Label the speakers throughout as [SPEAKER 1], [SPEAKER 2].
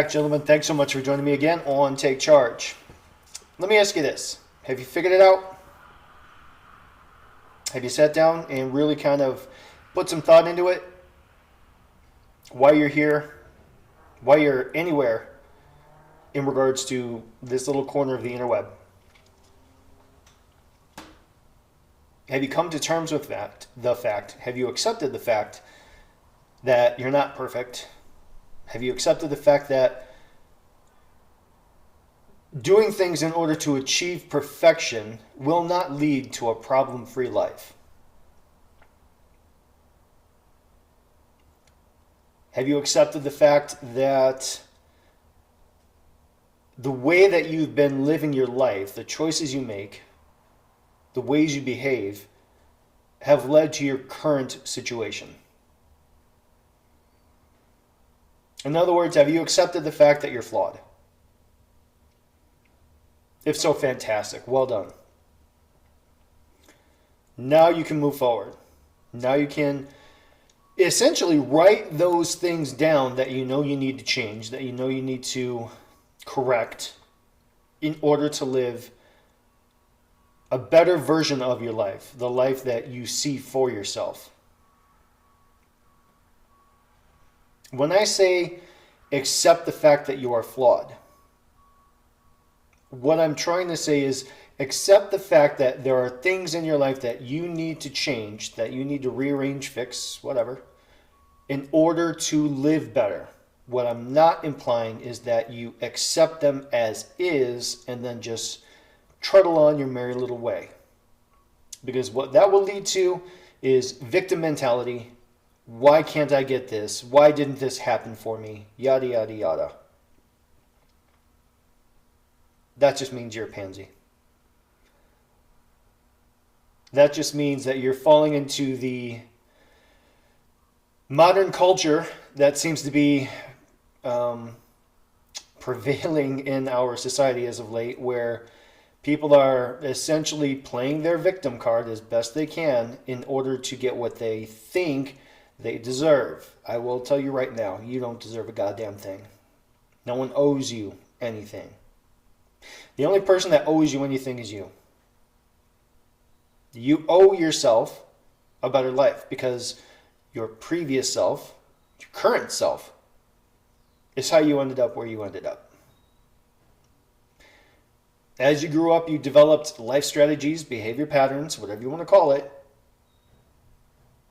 [SPEAKER 1] back, gentlemen. Thanks so much for joining me again on Take Charge. Let me ask you this. Have you figured it out? Have you sat down and really kind of put some thought into it? Why you're here? Why you're anywhere in regards to this little corner of the interweb? Have you come to terms with the fact? Have you accepted the fact that you're not perfect? Have you accepted the fact that doing things in order to achieve perfection will not lead to a problem-free life? Have you accepted the fact that the way that you've been living your life, the choices you make, the ways you behave, have led to your current situation? In other words, have you accepted the fact that you're flawed? If so, fantastic. Well done. Now you can move forward. Now you can essentially write those things down that you know you need to change, that you know you need to correct in order to live a better version of your life, the life that you see for yourself. When I say accept the fact that you are flawed, what I'm trying to say is accept the fact that there are things in your life that you need to change, that you need to rearrange, fix, whatever, in order to live better. What I'm not implying is that you accept them as is and then just trundle on your merry little way. Because what that will lead to is victim mentality. Why can't I get this? Why didn't this happen for me? Yada, yada, yada. That just means you're a pansy. That just means that you're falling into the modern culture that seems to be prevailing in our society as of late, where people are essentially playing their victim card as best they can in order to get what they think they deserve. I will tell you right now, you don't deserve a goddamn thing. No one owes you anything. The only person that owes you anything is you. You owe yourself a better life because your previous self, your current self, is how you ended up where you ended up. As you grew up, you developed life strategies, behavior patterns, whatever you want to call it,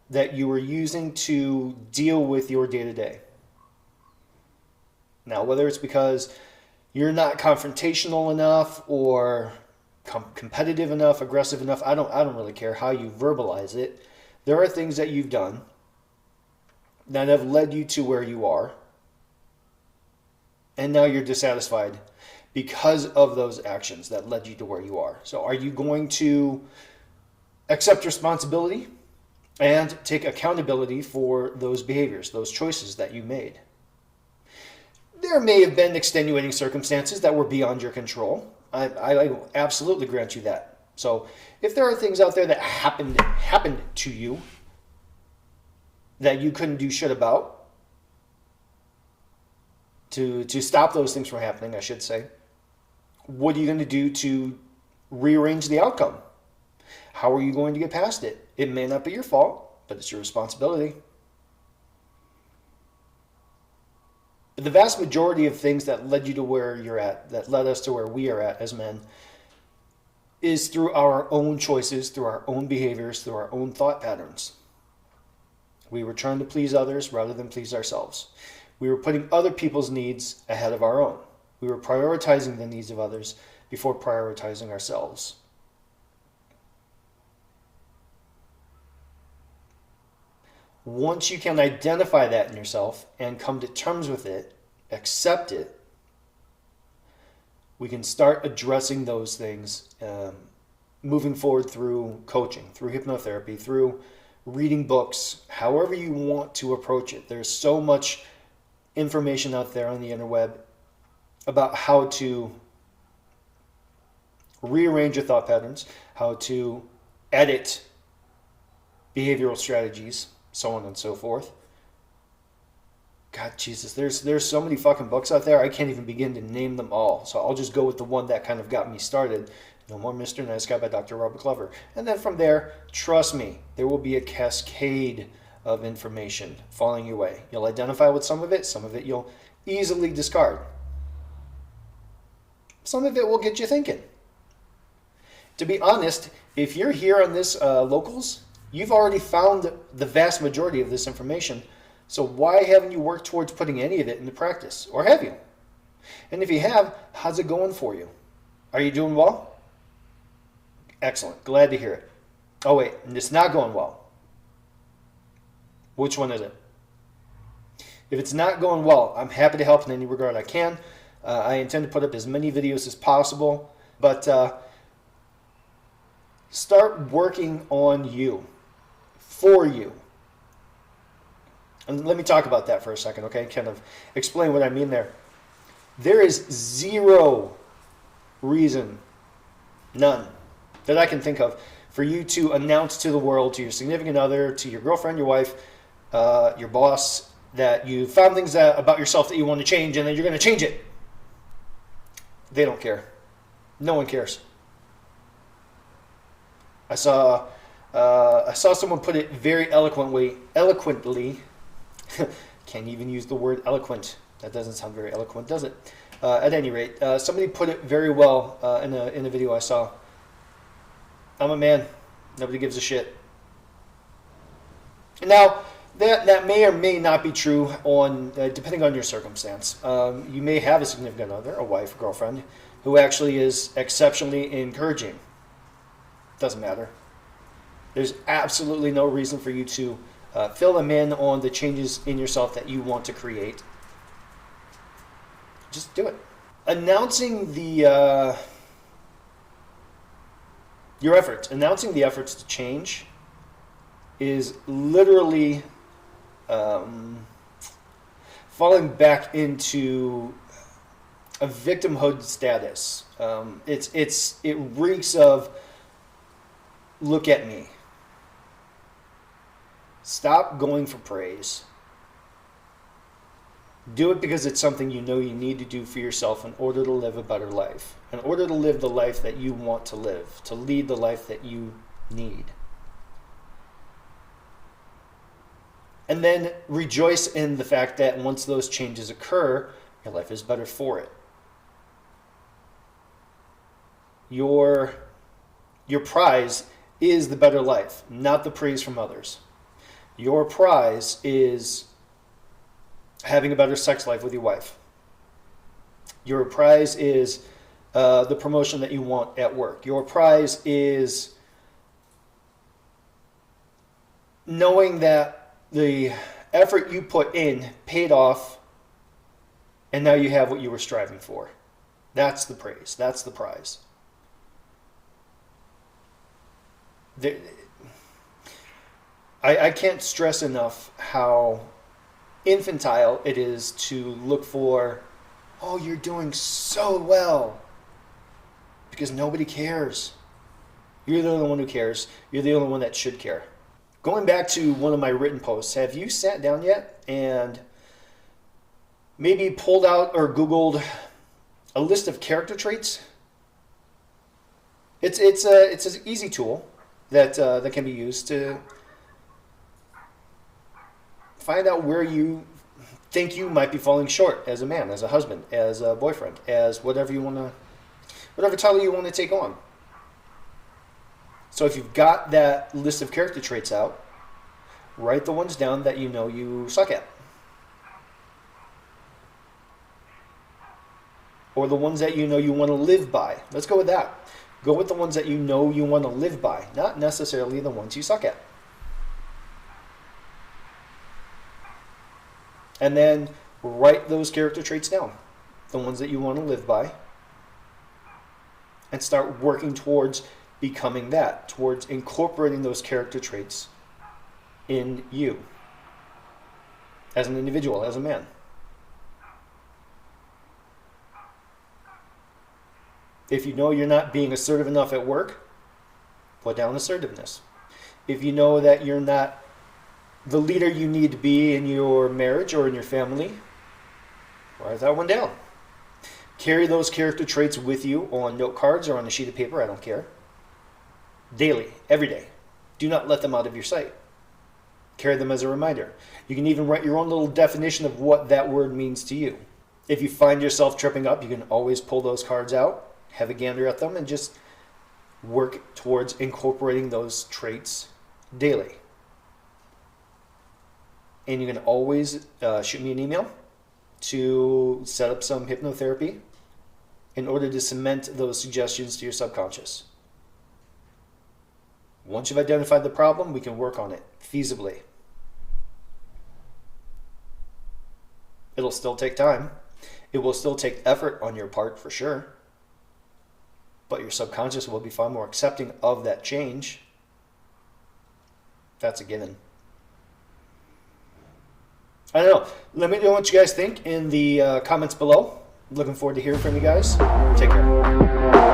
[SPEAKER 1] that you were using to deal with your day-to-day. Now, whether it's because you're not confrontational enough or competitive enough, aggressive enough, I don't really care how you verbalize it. There are things that you've done that have led you to where you are, and now you're dissatisfied because of those actions that led you to where you are. So are you going to accept responsibility and take accountability for those behaviors, those choices that you made? There may have been extenuating circumstances that were beyond your control. I absolutely grant you that. So if there are things out there that happened to you that you couldn't do shit about, to stop those things from happening, I should say, what are you going to do to rearrange the outcome? How are you going to get past it? It may not be your fault, but it's your responsibility. The vast majority of things that led you to where you're at, that led us to where we are at as men, is through our own choices, through our own behaviors, through our own thought patterns. We were trying to please others rather than please ourselves. We were putting other people's needs ahead of our own. We were prioritizing the needs of others before prioritizing ourselves. Once you can identify that in yourself and come to terms with it, accept it, we can start addressing those things, moving forward through coaching, through hypnotherapy, through reading books, however you want to approach it. There's so much information out there on the interweb about how to rearrange your thought patterns, how to edit behavioral strategies, so on and so forth. God, Jesus, there's so many fucking books out there. I can't even begin to name them all. So I'll just go with the one that kind of got me started. No More Mr. Nice Guy by Dr. Robert Glover. And then from there, trust me, there will be a cascade of information falling your way. You'll identify with some of it you'll easily discard. Some of it will get you thinking. To be honest, if you're here on this Locals, you've already found the vast majority of this information. So why haven't you worked towards putting any of it into practice? Or have you? And if you have, how's it going for you? Are you doing well? Excellent. Glad to hear it. Oh wait, and it's not going well. Which one is it? If it's not going well, I'm happy to help in any regard I can. I intend to put up as many videos as possible, but start working on you, for you. And let me talk about that for a second, okay? Kind of explain what I mean there. There is zero reason, none, that I can think of for you to announce to the world, to your significant other, to your girlfriend, your wife, your boss, that you found things about yourself that you want to change and then you're going to change it. They don't care. No one cares. I saw someone put it very eloquently. Can't even use the word eloquent. That doesn't sound very eloquent, does it? At any rate, somebody put it very well in a video I saw. I'm a man. Nobody gives a shit. Now, that may or may not be true on depending on your circumstance. You may have a significant other, a wife, a girlfriend, who actually is exceptionally encouraging. Doesn't matter. There's absolutely no reason for you to fill them in on the changes in yourself that you want to create. Just do it. Announcing your efforts, announcing the efforts to change is literally falling back into a victimhood status. It reeks of, look at me. Stop going for praise. Do it because it's something you know you need to do for yourself in order to live a better life, in order to live the life that you want to live, to lead the life that you need. And then rejoice in the fact that once those changes occur, your life is better for it. Your prize is the better life, not the praise from others. Your prize is having a better sex life with your wife. Your prize is the promotion that you want at work. Your prize is knowing that the effort you put in paid off and now you have what you were striving for. That's the praise. That's the prize. I can't stress enough how infantile it is to look for, oh, you're doing so well, because nobody cares. You're the only one who cares. You're the only one that should care. Going back to one of my written posts, have you sat down yet and maybe pulled out or Googled a list of character traits? It's an easy tool that can be used to find out where you think you might be falling short as a man, as a husband, as a boyfriend, as whatever title you want to take on. So if you've got that list of character traits out, write the ones down that you know you suck at. Or the ones that you know you want to live by. Let's go with that. Go with the ones that you know you want to live by, not necessarily the ones you suck at. And then write those character traits down, the ones that you want to live by, and start working towards becoming that, towards incorporating those character traits in you as an individual, as a man. If you know you're not being assertive enough at work, put down assertiveness. If you know that you're not the leader you need to be in your marriage or in your family, write that one down. Carry those character traits with you on note cards or on a sheet of paper, I don't care. Daily, every day. Do not let them out of your sight. Carry them as a reminder. You can even write your own little definition of what that word means to you. If you find yourself tripping up, you can always pull those cards out, have a gander at them, and just work towards incorporating those traits daily. And you can always shoot me an email to set up some hypnotherapy in order to cement those suggestions to your subconscious. Once you've identified the problem, we can work on it feasibly. It'll still take time. It will still take effort on your part for sure. But your subconscious will be far more accepting of that change. That's a given. I don't know. Let me know what you guys think in the comments below. Looking forward to hearing from you guys. Take care.